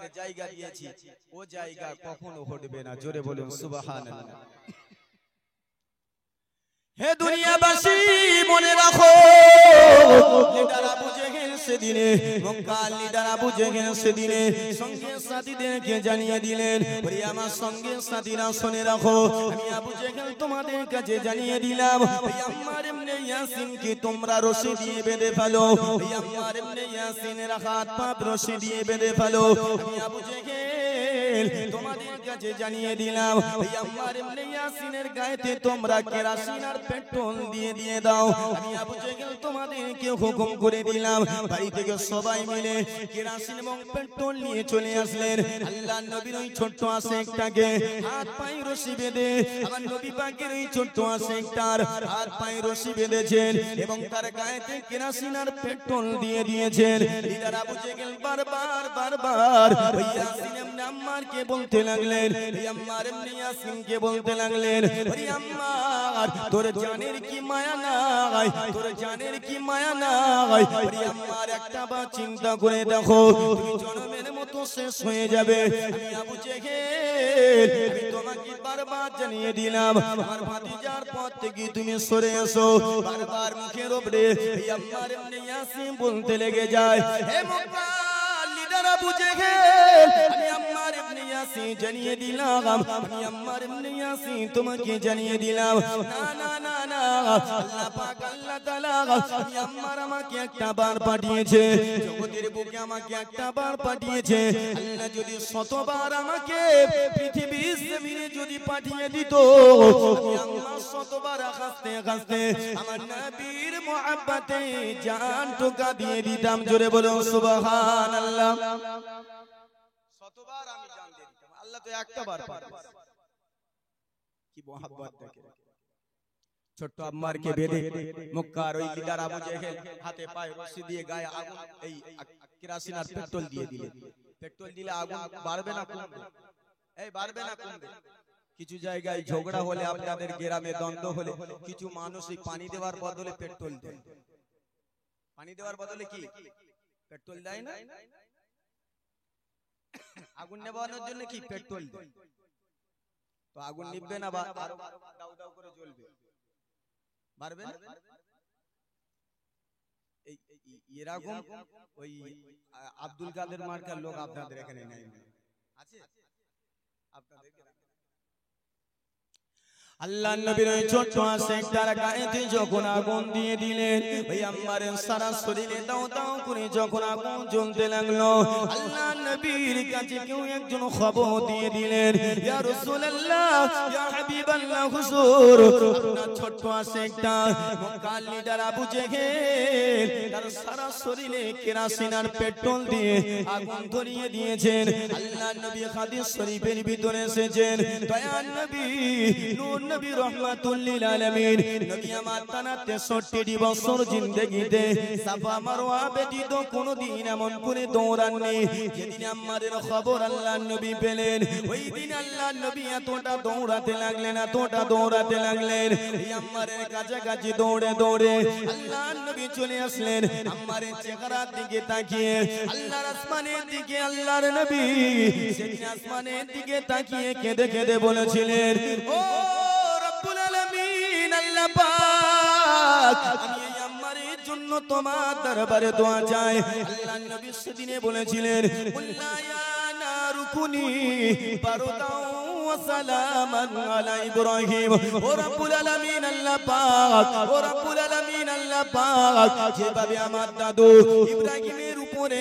ভাগ্যের জায়গা দিয়েছি, ও জায়গা কখনো হটবে না। জোরে বলুন সুবহানাল্লাহ। হে দুনিয়াবাসী মনে রাখো, লিডার আবু জেহেল সেদিনে, মক্কার লিডার আবু জেহেল সেদিনে সঙ্গে সাথীদেরকে জানিয়ে দিলেন, ওরে আমার সঙ্গে সাথীরা শুনে রাখো, আমি আবু জেহেল তোমাদের কাছে জানিয়ে দিলাম, ওই আম্মার ইবনে ইয়াসিনকে তোমরা রশি দিয়ে বেঁধে ফেলো, ওই আম্মার ইবনে ইয়াসিনের হাত পা রশি দিয়ে বেঁধে ফেলো। আমি আবু জেহেল তোমাদের কাছে জানিয়ে দিলাম, ওই আম্মার ইবনে ইয়াসিনের গায়েতে তোমরা কেরোসিন আর পেট্রোল দিয়ে দাও। আমি আবু জেহেল তোমাদেরকে হুকুম করে দিলাম, বাড়ি থেকে সবাই মিলে কেরোসিন এবং পেট্রোল নিয়ে চলে আসলেন। আল্লাহর নবীর ওই ছোট্ট আশেকটাকে হাত পায়ে রশি বেঁধে, আমার নবী পাকের ওই ছোট্ট আশেকটার হাত পায়ে রশি বেঁধেছেন এবং তার গায়েতে কেরোসিন আর পেট্রোল দিয়ে দিয়েছেন। লিডার আবু জেহেল বারবার ওই ইয়াসিন ইবনে আম্মারকে বলতে লাগলেন, ওই আম্মার ইবনে ইয়াসিনকে বলতে লাগলেন, ওরে আম্মার তোর জানের কি মায়া নাই, তোর জানের কি মায়া নাই, ওরে আম্মার একটা বার চিন্তা করে দেখো, তুমি জনমের মতো শেষ হয়ে যাবে। আমি আবু জেহেল আমি তোমাকে বারবার জানিয়ে দিলাম, আমার ভাতিজার পথ থেকে তুমি সরে এসো। বারবার মুখের উপরে এই আম্মার ইবনে ইয়াসিন বলতে লেগে যায়, হে মক্কার লিডার আবু জেহেল আমি আম্মার ইবনে ইয়াসিন জানিয়ে দিলাম, আমি আম্মার ইবনে ইয়াসিন তোমাকে জানিয়ে দিলাম, না না না না, আল্লাহ পাক আল্লাহ তাআলা আমি আম্মার আমাকে একটা বার পাঠিয়েছে, জগতের বুকে আমাকে একটা বার পাঠিয়েছে। আল্লাহ যদি শতবার আমাকে পৃথিবীর জমিনে যদি পাঠিয়ে দিত, আমি আম্মার শতবার হাসতে হাসতে আমার নবীর মুহাব্বতে জান টুকা দিয়ে দিতাম। জোরে বলো সুবহানাল্লাহ। শতবার আমি জান দিয়ে দিতাম, আল্লাহ তো একটা বার পাঠিয়েছে। কি মুহাব্বত দেখে ছোট্ট আম্মারকে বেঁধে মক্কার ওই লিডার আবু জেহেল হাতে পায়ে রশি দিয়ে গায়ে আগুন এই কেরোসিন আর পেট্রোল দিয়ে দিলেন। পেট্রোল দিলে আগুন বাড়বে না কমবে? এই বাড়বে না কমবে? কিছু জায়গায় ঝগড়া হলে, আপনাদের গ্রামে দ্বন্দ্ব হলে, কিছু মানুষ এই পানি দেওয়ার বদলে পেট্রোল দেয়। পানি দেওয়ার বদলে কি পেট্রোল দেয় না? আগুন নেভানোর জন্য কি পেট্রোল দেয়। তো আগুন নিভবে না বা আরো দাউ দাউ করে জ্বলবে, পারবে না? এরকম ওই আব্দুল কাদের মার্কার লোক আপনাদের এখানে নাই আছে? আপনাদের আল্লাহর নবীর ওই ছোট্ট আশেকটার গায়েতে যখন আগুন দিয়ে দিলেন, ওই আম্মারের সারা শরীরে দাও দাও করে যখন আগুন জ্বলতে লাগলো, আল্লাহর নবীর কাছে কেউ একজন খবর দিয়ে দিলেন, ইয়া রাসূলুল্লাহ ইয়া হাবিবাল্লাহ হুজুর, আপনার ছোট্ট আশেকটা মক্কার লিডার আবু জেহেল তার সারা শরীরে কেরোসিন আর পেট্রোল দিয়ে আগুন ধরিয়ে দিয়েছেন। আল্লাহর নবী হাদিস শরীফের ভিতরে এসেছেন, দয়ার নবী নূর নবী রহমাতুল লিল আলামিন, নবী আমার টানা 63 বছর জিন্দেগিতে সাফা মারওয়া ব্যতীত কোনদিন এমন করে দৌড়াননি। যেদিন আম্মারের খবর আল্লাহর নবী পেলেন, ওই দিন আল্লাহর নবী এতটা দৌড়াতে লাগলেন, এতটা দৌড়াতে লাগলেন, এই আম্মারের কাছাকাছি দৌড়ে দৌড়ে আল্লাহর নবী চলে আসলেন। আম্মারের চেহারার দিকে তাকিয়ে আল্লাহর আসমানের দিকে আল্লাহর নবী সেদিন আসমানের দিকে তাকিয়ে কেঁদে কেঁদে বলেছিলেন, ও রব্বুল আলামিন আল্লাহ পাক, আমি এই আম্মারের জন্য তোমার দরবারে দোয়া চাই। আল্লাহর নবী সেদিনে বলেছিলেন, কুল্লা ইয়া নারু কুনি বারদাও ওয়া সালামান আলা ইব্রাহিম। ও রব্বুল আলামিন আল্লাহ পাক, ও রব্বুল আলামিন আল্লাহ পাক, যেভাবে আমার দাদু ইব্রাহিমের উপরে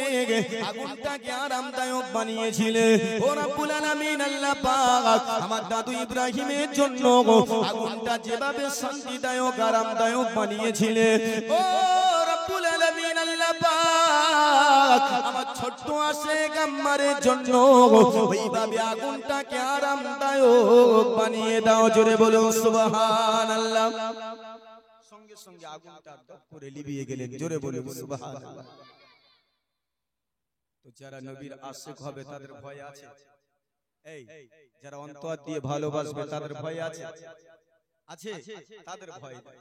আগুনটাকে আরামদায়ক বানিয়েছিলেন, ও রব্বুল আলামিন আল্লাহ পাক আমার দাদু ইব্রাহিমের জন্য আগুনটা যেভাবে শান্তিদায়ক আরামদায়ক বানিয়েছিলেন, ও রব্বুল আলামিন আল্লাহ পাক আমার ছোট্ট আশেক আম্মারের জন্য ওইভাবে আগুনটাকে আরামদায়ক বানিয়ে দাও। জোরে বলো সুবহানাল্লাহ। সঙ্গে সঙ্গে আগুনটা দপ করে লিভিয়ে গেলেন। জোরে বলো সুবহানাল্লাহ। তো যারা নবীর আশিক হবে তাদের ভয় আছে? এই যারা অন্তর দিয়ে ভালোবাসবে তাদের ভয় আছে? আছে, তাদের ভয় নাই।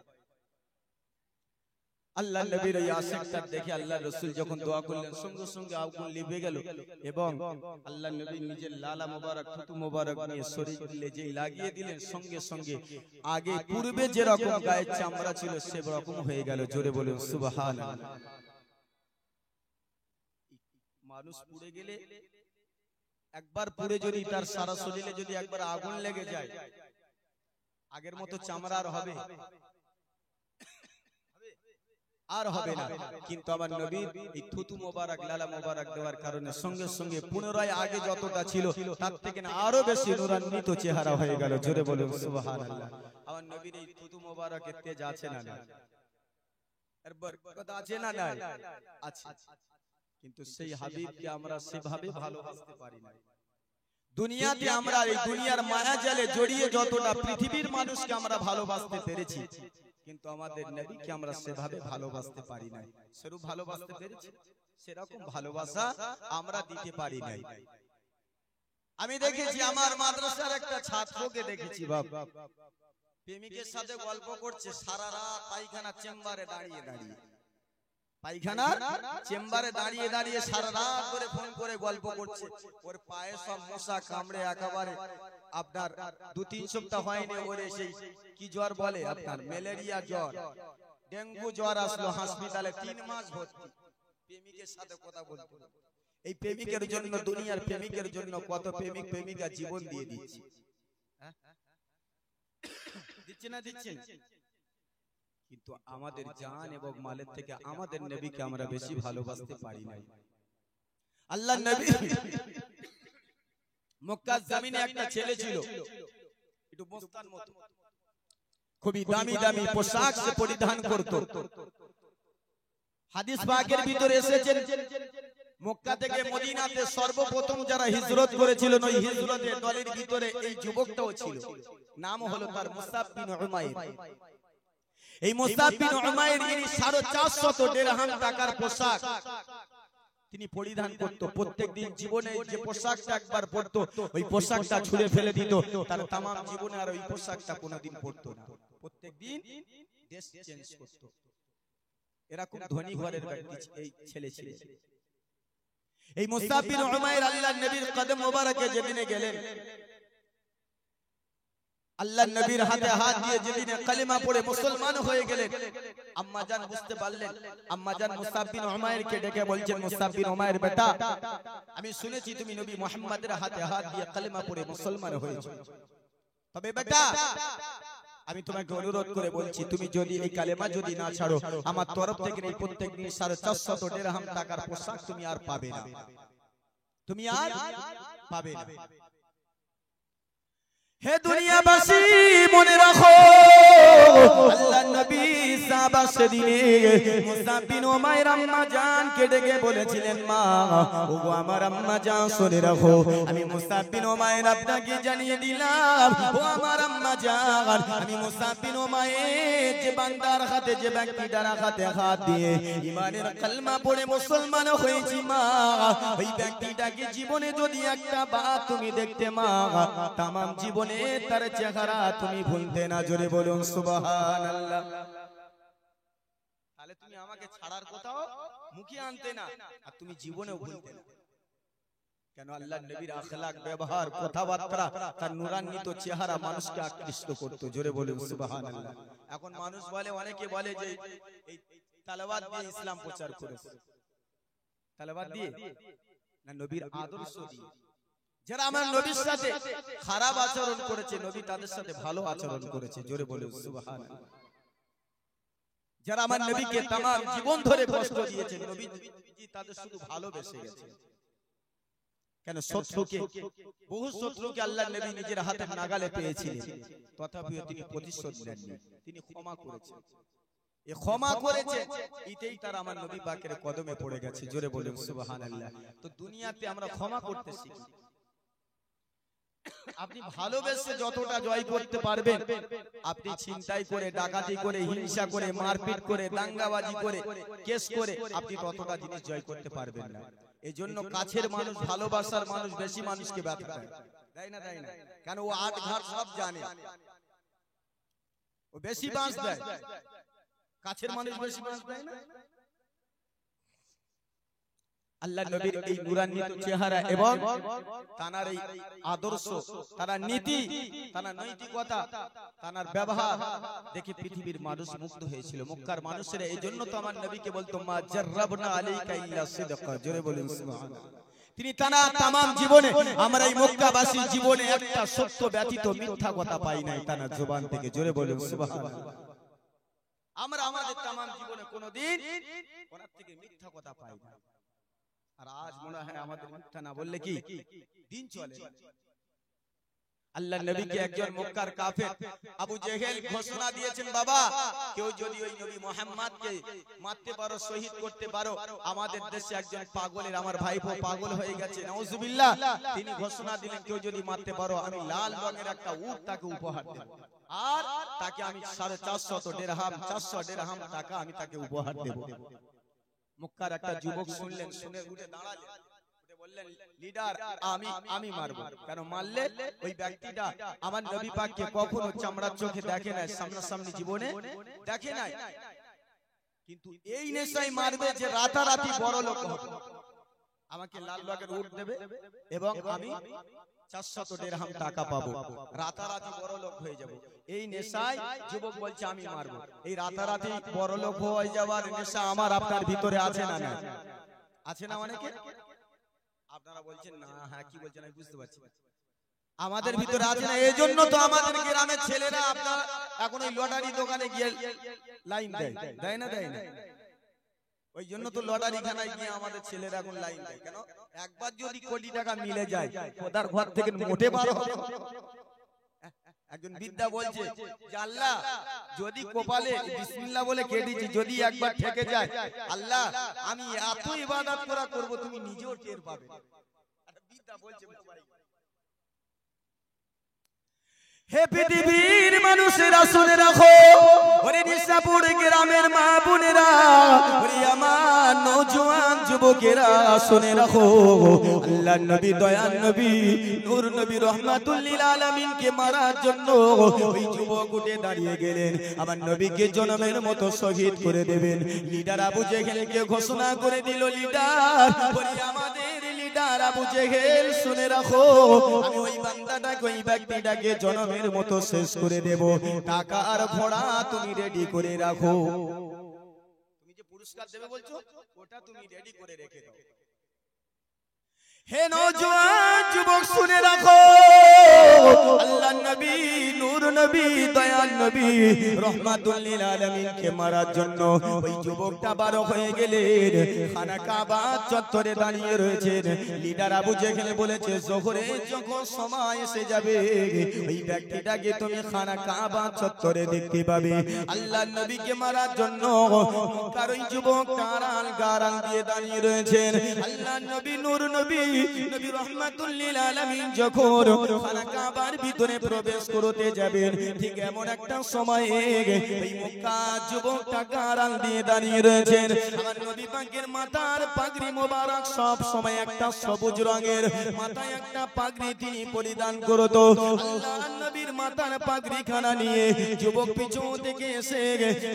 আল্লাহ নবীর ওই আশিকটা দেখে আল্লাহ রাসূল যখন দোয়া করলেন সঙ্গে সঙ্গে আগুন লিভে গেল এবং আল্লাহ নবী নিজের লালা মোবারক থুতু মোবারক নিয়ে শরীরে যেই লাগিয়ে দিলেন সঙ্গে সঙ্গে আগে পূর্বে যে রকম গায়ের চামড়া ছিল সে রকম হয়ে গেল। জোরে বলুন সুবহানাল্লাহ। মানুষ পুড়ে গেলে একবার পুড়ে যদি তার সারা শরীরে যদি একবার আগুন লেগে যায় আগের মতো চামড়া আর হবে আর হবে না, কিন্তু আমার নবীর এই থুতু মোবারক লালা মোবারক দেওয়ার কারণে সঙ্গে সঙ্গে পুনরায় আগে যতটা ছিল তার থেকে না আরো বেশি নূরান্বিত চেহারা হয়ে গেল। জোরে বলুন সুবহানাল্লাহ। আমার নবীর এই থুতু মোবারকের তেজ আছে না না, এর বরকত আছে না না আছে, কিন্তু সেই হাবিবকে আমরা সেভাবে ভালোবাসতে পারি না। দুনিয়াতে আমরা এই দুনিয়ার মায়া জালে জড়িয়ে যতটা পৃথিবীর মানুষকে আমরা ভালোবাসতে পেরেছি, কিন্তু আমাদের নবীকে আমরা সেভাবে ভালোবাসতে পারি না। সেরূপ ভালোবাসতে পেরেছি, সেরকম ভালোবাসা আমরা দিতে পারি নাই। আমি দেখেছি আমার মাদ্রাসার একটা ছাত্রকে দেখেছি, বাবা প্রেমিকের সাথে গল্প করছে সারা রাত পায়খানা চেম্বারে দাঁড়িয়ে দাঁড়িয়ে, পায়খানার চেম্বারে দাঁড়িয়ে দাঁড়িয়ে সারা রাত করে ফোন করে গল্প করছে। ওর পায়ে সব মশা কামড়ে একেবারে আপনার 2-3 সপ্তাহ হয়নি ওর সেই কি জ্বর বলে আপনার ম্যালেরিয়া জ্বর, ডেঙ্গু জ্বর আসলো, হাসপাতালে 3 মাস ভর্তি। প্রেমিকের সাথে কথা বলতে, এই প্রেমিকের জন্য দুনিয়ার প্রেমিকের জন্য কত প্রেমিক প্রেমিকা জীবন দিয়ে দিচ্ছে, দিচ্ছে না দিচ্ছে না, কিন্তু আমাদের জান এবং মালের থেকে আমাদের নবীকে আমরা বেশি ভালোবাসতে পারি না। আল্লাহ নবী মক্কার জমিনে একটা ছেলে ছিল, একটু মস্তান মতো, খুবই দামি দামি পোশাক সে পরিধান করত। হাদিস পাকের ভিতরে এসেছে মক্কা থেকে মদিনাতে সর্বপ্রথম যারা হিজরত করেছিল ওই হিজরতের দলের ভিতরে এই যুবকটাও ছিল, নাম হলো তার মুসাব বিন উমাইর। এই মুসাব বিন উমাইর ইনি 450 দিরহাম টাকার পোশাক তিনি পরিধান করত। প্রত্যেকদিন জীবনে যে পোশাকটা একবার পরতো ওই পোশাকটা ছুঁড়ে ফেলে দিত, তার तमाम জীবনে আর ওই পোশাকটা কোনোদিন পরতো না, প্রত্যেকদিন ড্রেস চেঞ্জ করত। এরকম ধনী ঘরের ব্যক্তি এই ছেলে ছিল। এই মুসাব বিন উমাইর আল্লাহর নবীর কদম মোবারকে যেদিনে গেলেন, আল্লাহর নবীর হাতে হাত দিয়ে যেদিনে কালিমা পড়ে মুসলমান হয়ে গেলেন, আম্মা জান বুঝতে পারলেন। আম্মা জান মুসাব বিন উমাইরকে ডেকে বলছেন, মুসাব বিন উমাইর বেটা, আমি শুনেছি তুমি নবী মুহাম্মাদের হাতে হাত দিয়ে কালিমা পড়ে মুসলমান হয়েছো, তবে বেটা আমি তোমাকে অনুরোধ করে বলছি তুমি যদি এই কালেমা যদি না ছাড়ো আমার তরফ থেকে এই প্রত্যেকদিন 450 দিরহাম টাকার পোশাক তুমি আর পাবে না, তুমি আর পাবে না। হে দুনিয়াবাসী মনে রাখো, আল্লাহর নবী সাহাবা সেদিনে মুসাব বিন উমাইর আম্মা জানকে ডেকে বলেছিলেন, মা ওগো আমার আম্মা জান শুনে রাখো, আমি মুসাব বিন উমাইর আপনাকে জানিয়ে দিলাম, ও আমার আম্মা জান আমি মুসাব বিন উমাইর যে বান্দার হাতে যে ব্যক্তিটার হাতে হাত দিয়ে ঈমানের কালেমা পড়ে মুসলমান হয়েছি মা, ওই ব্যক্তিটাকে জীবনে যদি একটা বার তুমি দেখতে মা, तमाम জীবনে তার চেহারা তুমি ভুলতে না। জোরে বলুন সুবহানাল্লাহ। তাহলে তুমি আমাকে ছাড়ার কথাও মুখে আনতে না, আর তুমি জীবনেও ভুলতে না। কেন? আল্লাহর নবীর আখলাক ব্যবহার কথাবার্তা তার নূরান্বিত চেহারা মানুষকে আকৃষ্ট করত। জোরে বলুন সুবহানাল্লাহ। এখন মানুষ বলে, অনেকে বলে যে এই তালাওয়াত দিয়ে ইসলাম প্রচার করেছে, তালাওয়াত দিয়ে না, নবীর আদর্শ দিয়ে। যারা আমার নবীর সাথে খারাপ আচরণ করেছে নবী তাদের সাথে ভালো আচরণ করেছে। জোরে বলুন সুবহানাল্লাহ। যারা আমার নবীকে तमाम জীবন ধরে কষ্ট দিয়েছে নবী তাদের শুধু ভালোবেসে গেছে। কেন? শত্রুকে, বহু শত্রুকে আল্লাহর নবী নিজের হাতে নাগালে পেয়েছিলেন, তথাপিও তিনি প্রতিশোধ নেননি, তিনি ক্ষমা করেছেন। এই ক্ষমা করেছে এটাই তার আমার নবী পাকের কদমে পড়ে গেছে। জোরে বলুন সুবহানাল্লাহ। তো দুনিয়াতে আমরা ক্ষমা করতে শিখি। আপনি ভালোবেসে যতটা জয় করতে পারবেন, আপনি ছিনতাই করে, ডাকাতি করে, হিংসা করে, মারপিট করে, দাঙ্গাবাজি করে, কেস করে আপনি ততটা জিনিস জয় করতে পারবেন না। এজন্য কাছের মানুষ, ভালোবাসার মানুষ বেশি মানুষকে ব্যথা দেয়, তাই না? তাই না? কেন? ও আট ঘাট সব জানে, ও বেশি বাঁশ দেয়। কাছের মানুষ বেশি বাঁশ দেয় না। আল্লাহ নবীর এই নূরান্বিত চেহারা এবং তানার এই আদর্শ, তানার নীতি, তানার নৈতিকতা, তানার ব্যবহার দেখে পৃথিবীর মানুষ মুগ্ধ হয়েছিল। মক্কার মানুষেরা এই জন্য তো আমার নবীকে বলতো মা জাররাবনা আলাইকা ইল্লা সিদকা। জোরে বলুন সুবহানাল্লাহ। তিনি তানার তামাম জীবনে, আমরা এই মক্কাবাসীর জীবনে একটা সত্য ব্যতীত মিথ্যা কথা পাই নাই তানার জবান থেকে। জোরে বলুন সুবহানাল্লাহ। আমরা আমাদের তামাম জীবনে কোনোদিন ওনার থেকে মিথ্যা কথা পাই না। আর আজ মনে হয় আমাদের মিথ্যা না বললে কি দিন চলে। আল্লাহ নবীকে একজন মক্কার কাফের আবু জেহেল ঘোষণা দিয়েছেন, বাবা কেউ যদি ওই নবী মুহাম্মদকে মারতে পারো, শহীদ করতে পারো, আমাদের দেশে একজন পাগলের, আমার ভাইপো পাগল হয়ে গেছে, নাউজুবিল্লাহ, তিনি ঘোষণা দিলেন কেউ যদি মারতে পারো আমি লাল রঙের একটা উট তাকে উপহার দেব, আর তাকে আমি 450 দিরহাম 400 দিরহাম টাকা আমি তাকে উপহার দেব। মক্কার একটা যুবক শুনলেন, শুনে উঠে দাঁড়ালেন, উঠে বললেন লিডার আমি মারবো, কেন মারলে ওই ব্যক্তিটা আমার নবী পাককে কখনো চামড়ার চোখে দেখে নাই, সামনাসামনি জীবনে দেখে নাই, কিন্তু এই নেশায় মারবে যে রাতারাতি বড় লোক হবে, আমাকে লাল রঙের উট দেবে এবং আমি 400 দিরহাম টাকা পাবো, রাতারাতি বড় লোক হয়ে যাব। এই নেশায় যুবক বলছে আমি মারবো। এই রাতারাতি বড় লোক হয়ে যাওয়ার নেশা আমার আপনার ভিতরে আছে না? না আছে না? অনেকে আপনারা বলছেন না, হ্যাঁ কি বলছেন আমি বুঝতে পারছি, আমাদের ভিতরে আছে না। এই জন্য তো আমাদের গ্রামের ছেলেরা আপনার এখন ওই লটারি দোকানে গিয়ে লাইন দেয়, দেয় না? দেয় না? ওই জন্য তো লটারি খানায় গিয়ে আমাদের ছেলেরা এখন লাইন দেয়। কেন? একবার যদি কোটি টাকা মিলে যায় খোদার ঘর থেকে মোটে বারো। একজন বিদ্যা বলছে যে আল্লাহ যদি কপালে বিসমিল্লাহ বলে কেটেছি, যদি একবার ঠেকে যায়, আল্লাহ আমি এত ইবাদত করা করব তুমি নিজেও টের পাবে। বিদ্যা বলছে হে পৃথিবীর মানুষেরা শুনে রাখো, ওরে নিশাপুর গ্রামের মা বোনেরা, ওরে আমার নওজোয়ান যুবকেরা শুনে রাখো, আল্লাহ নবী, দয়াল নবী, নূর নবী, রহমাতুল লিল আলামিনকে মারার জন্য ওই যুবক উঠে দাঁড়িয়ে গেলেন, আমার নবীকে জনমের মতো শহীদ করে দেবেন। লিডার আবু জেহেলকে ঘোষণা করে দিল, লিডার, ওরে আমাদের লিডার আবু জেহেল শুনে রাখো, আমি ওই বান্দাটাকে, ওই ব্যক্তিটাকে জনমের মতো শেষ করে দেব, টাকা আর ঘোড়া তুমি রেডি করে রাখো। তুমি যে পুরস্কার দেবে বলছো ওটা তুমি রেডি করে রেখে দাও। হে নওজোয়ান যুবক শুনে রাখো, আল্লাহ নবী, নূর নবী, দয়াল নবী, রহমাতুল লিল আলামিনকে মারার জন্য ওই যুবকটা বার হয়ে গেলেন, খানা কাবা চত্বরে দাঁড়িয়ে রয়েছেন। লিডার আবু জেহেল বলেছে জোহরে যখন সময় এসে যাবে ওই ব্যক্তিটাকে তুমি খানা কাবা চত্বরে দেখতে পাবে। আল্লাহ নবীকে মারার জন্য মক্কার ওই যুবক টারাল গারাল দিয়ে দাঁড়িয়ে রয়েছেন। আল্লাহ নবী, নূর নবী, নবী রহমাতুল লিল আলামিন যখন খানা কাবার ভিতরে প্রবেশ করতে যাবেন, ঠিক এমন একটা সময়ে এই মক্কা যুবকটা গারাল দিয়ে দাঁড়িয়ে রয়েছেন। আমার নবী পাকের মাথার পাগড়ি মোবারক সব সময় একটা সবুজ রঙের, মাথায় একটা পাগড়ি তিনি পরিধান করত। আল্লাহ নবীর মাথার পাগড়ি খানা নিয়ে যুবক পিছন থেকে এসে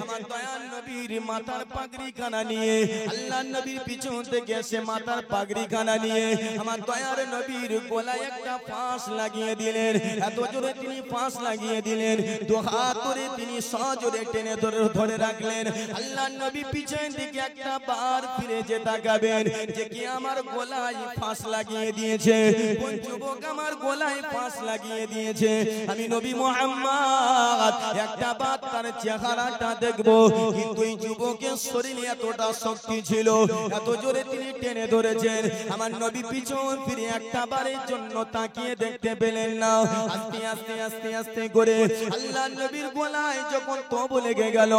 আমার দয়াল নবীর মাথার পাগড়ি খানা নিয়ে, আল্লাহ নবীর পিছন থেকে এসে মাথার পাগড়ি খানা নিয়ে আমার দয়ার নবীর গলায় একটা ফাঁস লাগিয়ে দিলেন। এত জোরে তিনি ফাঁস লাগিয়ে দিলেন, দু হাত ধরে তিনি সজোরে টেনে ধরে রাখলেন। আল্লাহ নবী পিছন দিকে একটা বার ফিরে যে তাকাবেন যে কি আমার গলায় ফাঁস লাগিয়ে দিয়েছে, কোন যুবক আমার গলায় ফাঁস লাগিয়ে দিয়েছে। আমি নবী মুহাম্মদ একটা বার তার চেহারাটা দেখবো, কিন্তু এই যুবকের শরীরে এতটা শক্তি ছিল, এত জোরে তিনি টেনে ধরেছেন, আমার নবী পিছন ফিরে একটা বারের জন্য তাকিয়ে দেখতে পেলেন না। আস্তে আস্তে আস্তে আস্তে করে আল্লাহ নবীর গলায় যখন তবু লেগে গেল,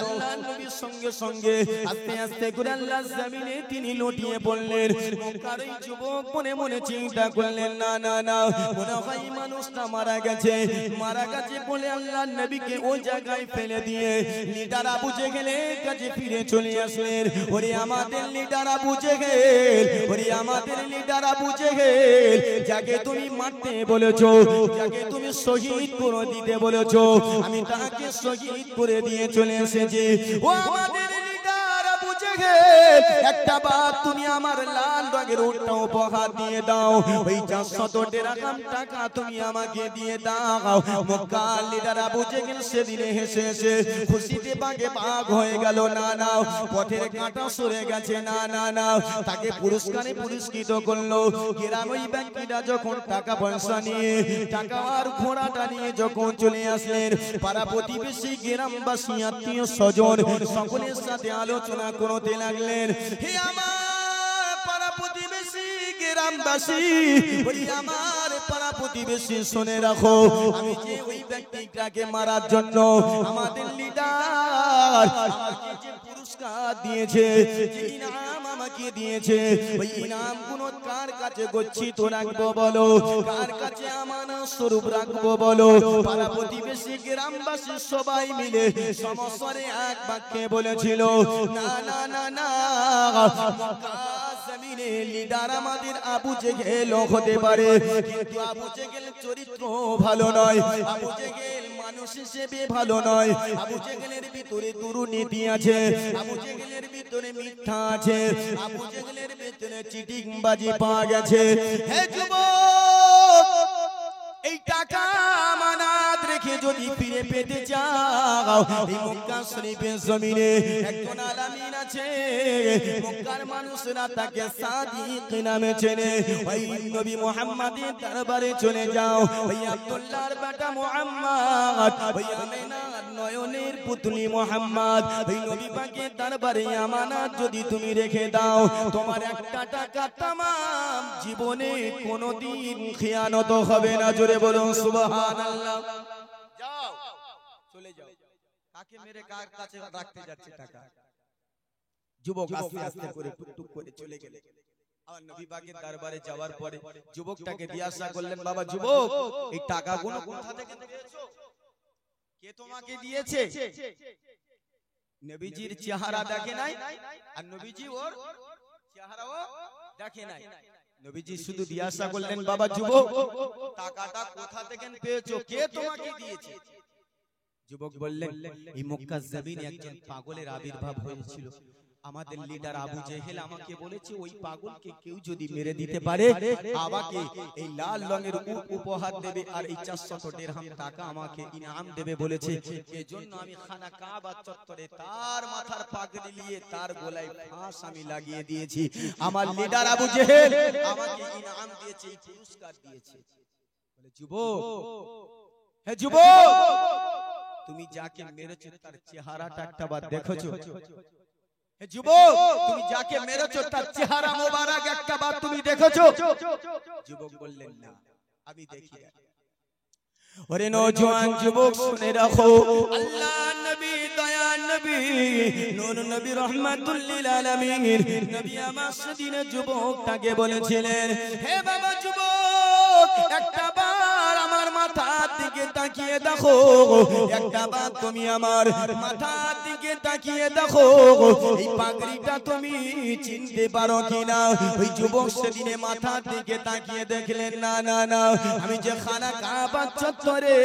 আল্লাহ নবীর সঙ্গে সঙ্গে আস্তে আস্তে করে আল্লাহ জমিনে তিনি লুটিয়ে পড়লেন। মক্কার এই যুবক মনে মনে চিন্তা করলেন, না না না, মনে হয় মানুষটা মারা গেছে, মারা গেছে বলে আল্লাহ নবীকে ওই জায়গায় ফেলে দিয়ে লিডার আবু জেহেলের কাছে ফিরে চলে আসলেন। ওরে আমাদের লিডার আবু জেহেল, ওরে আমাদের লিডার আবু জেহেল, যাকে তুমি মারতে বলেছো, যাকে তুমি শহীদ করে দিতে বলেছো, আমি তাকে শহীদ করে দিয়ে চলে এসেছি। ও আমাদের লিডার আবু জেহেল, একটা বার তুমি আমার লাল রঙের উটটা উপহার দিয়ে দাও, ওই 400 দিরহাম টাকা তুমি আমাকে দিয়ে দাও। মক্কার লিডার আবু জেহেল সেদিনে হেসে হেসে খুশিতে বাগে বাগ হয়ে গেল। না না, পথের কাঁটা সরে গেছে। না না না, তাকে পুরস্কারে পুরস্কৃত করলো। গ্রামের ব্যক্তিরা যখন টাকা পয়সা নিয়ে, টাকা আর ঘোড়াটা নিয়ে যখন চলে আসলেন, পাড়া প্রতিবেশী গ্রামবাসী আত্মীয় স্বজন সকলের সাথে আলোচনা করতে লাগলেন। হে আমার পাড়া প্রতিবেশী গ্রামবাসী, ওই আমার পাড়া প্রতিবেশী শুনে রাখো, আমি যে ওই ব্যক্তিটাকে মারার জন্য আমাদের লিডার আমাকে যে পুরস্কার দিয়েছে, যে ইনাম আমাকে দিয়েছে, ওই ইনাম গুলো কার কাছে গচ্ছিত রাখবো বলো, কার কাছে আমানত স্বরূপ রাখবো বলো। পাড়া প্রতিবেশী গ্রামবাসী সবাই মিলে সমস্বরে এক বাক্যে বলেছিল, না না না না, মক্কা জমিনে লিডার আমাদের আবু জেহেল হতে পারে, কিন্তু আবু জেহেল চরিত্র ভালো নয়, আবু জেহেল মানুষ হিসেবে ভালো নয়, আবু জেহেলের ভিতরে দুর্নীতি আছে, আবু জেহেলের ভিতরে মিথ্যা আছে, আবু জেহেলের ভিতরে চিটিংবাজি পাওয়া গেছে। হে যুবক, এই টাকা আমানত রেখে যদি ফিরে পেতে চাও, এই মক্কা শরীফের জমিনে একজন আলামিন আছে, মক্কার মানুষরা তাকে সাদিক নামে চেনে। ওই নবী মুহাম্মাদের দরবারে চলে যাও। ওই আব্দুল্লাহর বেটা মুহাম্মদ, ওই আমিনার নয়নের পুতলি মুহাম্মদ, ওই নবী পাকের দরবারে আমানত যদি তুমি রেখে দাও, তোমার একটা টাকা তামাম জীবনে কোনোদিন খিয়ানত হবে না। জোরে বলুন সুবহানাল্লাহ। যাও, চলে যাও। কাকে মেরে কার কাছে রাখতে যাচ্ছে টাকা? যুবক আস্তে আস্তে করে টুকটুক করে চলে গেলে। আর নবী পাকের দরবারে যাওয়ার পরে যুবকটাকে জিজ্ঞাসা করলেন, বাবা যুবক, এই টাকাগুলো কোথা থেকে পেয়েছো? কে তোমাকে দিয়েছে? নবীজির চেহারা দেখে নাই, আর নবীজি ওর চেহারাও দেখে নাই। নবীজি শুধু জিজ্ঞাসা করলেন, বাবা যুবক, টাকাটা কোথা থেকে পেয়েছো? কে তোমাকে দিয়েছে? যুবক বললেন, এই মক্কা জমিনে একজন পাগলের আবির্ভাব হয়েছিল, আমাদের লিডার আবু জেহেল আমাকে বলেছে, ওই পাগলকে কেউ যদি মেরে দিতে পারে আমাকে এই লাল রঙের উট উপহার দেবে, আর এই 400 দিরহাম টাকা আমাকে ইনাম দেবে বলেছে। এজন্য আমি খানা কাবা চত্বরে তার মাথার পাগড়ি নিয়ে তার গলায় ফাঁস আমি লাগিয়ে দিয়েছি। আমার লিডার আবু জেহেল আমাকে ইনাম দিয়েছে, এই পুরস্কার দিয়েছে। বলে, যুবক, হে যুবক, তুমি যাকে মেরেছো তার চেহারাটা একটাবার দেখেছো? হে যুবক, তুমি যাকে মেরেছো তার চেহারা মোবারক একটাবার তুমি দেখেছো? যুবক বললেন, না, আমি দেখি না। ওরে নওজোয়ান যুবক, শুনে রাখো, আল্লাহ নবী, দয়া নবী, নূর নবী, রহমাতুল লিল আলামিন নবী আমার সেদিনে যুবকটাকে বলেছিলেন, হে বাবা যুবক, একটা বার আমার মাথার দিকে তাকিয়ে দেখো, একটা বার তুমি আমার মাথার দিকে তাকিয়ে দেখো, এই পাগড়িটা তুমি চিনতে পারো কিনা? ওই যুবক সেদিনে মাথার দিকে তাকিয়ে দেখলেন, না না না, আমি যে খানা কাবা চত্বরে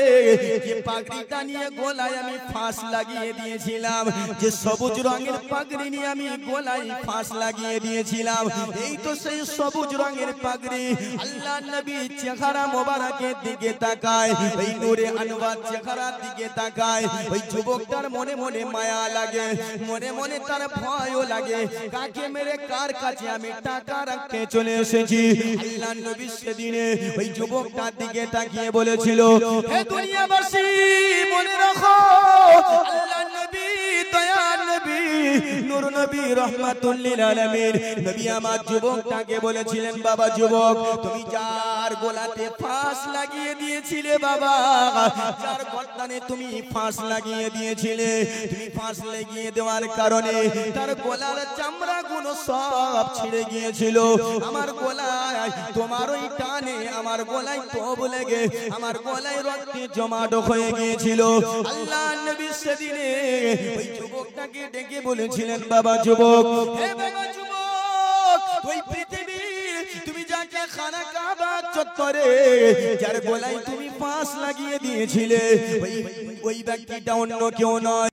যে পাগড়িটা নিয়ে গলায় আমি ফাঁস লাগিয়ে দিয়েছিলাম, যে সবুজ রঙের পাগড়ি নিয়ে আমি গলায় ফাঁস লাগিয়ে দিয়েছিলাম, এই তো সেই সবুজ রঙের পাগড়ি। আল্লাহ নবী চেহারা মোবারকের দিকে তাকায়, ওই নূরে আনওয়ার চেহারার দিকে তাকায়, ওই যুবকটার মনে মনে মায়া লাগে, মনে মনে তার ভয়ও লাগে, কাকে মেরে কার কাছে আমি টাকা রাখতে চলে এসেছি। আল্লাহ নবী সেদিনে ওই যুবকটার দিকে তাকিয়ে বলেছিল, হে দুনিয়াবাসী, মনে রাখো, আল্লাহ নবী, দয়ার নবী, নূর নবী, রহমাতুল লিল আলামিন নবী আমার যুবকটাকে বলেছিলেন, বাবা যুবক, তুমি যার গলাতে ফাঁস লাগিয়ে দিয়েছিলে, বাবা যার গর্দানে তুমি ফাঁস লাগিয়ে দিয়েছিলে, তুমি ফাঁস লাগিয়ে দেওয়ার কারণে তার গলার চামড়া গুলো সব ছিঁড়ে গিয়েছিল। আমার গলায় তোমার ওই টানে আমার গলায় তব লেগে আমার গলায় রক্তে জমাট হয়ে গিয়েছিল। আল্লাহ নবী সেদিনে ওই যুবকটাকে ডেকে বলেছিলেন, বাবা যুবক, হে বাবা যুবক, ওই পৃথিবীর তুমি যাকে খানা কাবা চত্বরে যার গলায় তুমি ফাঁস লাগিয়ে দিয়েছিলে ওই ব্যক্তিটা অন্য কেউ নয়।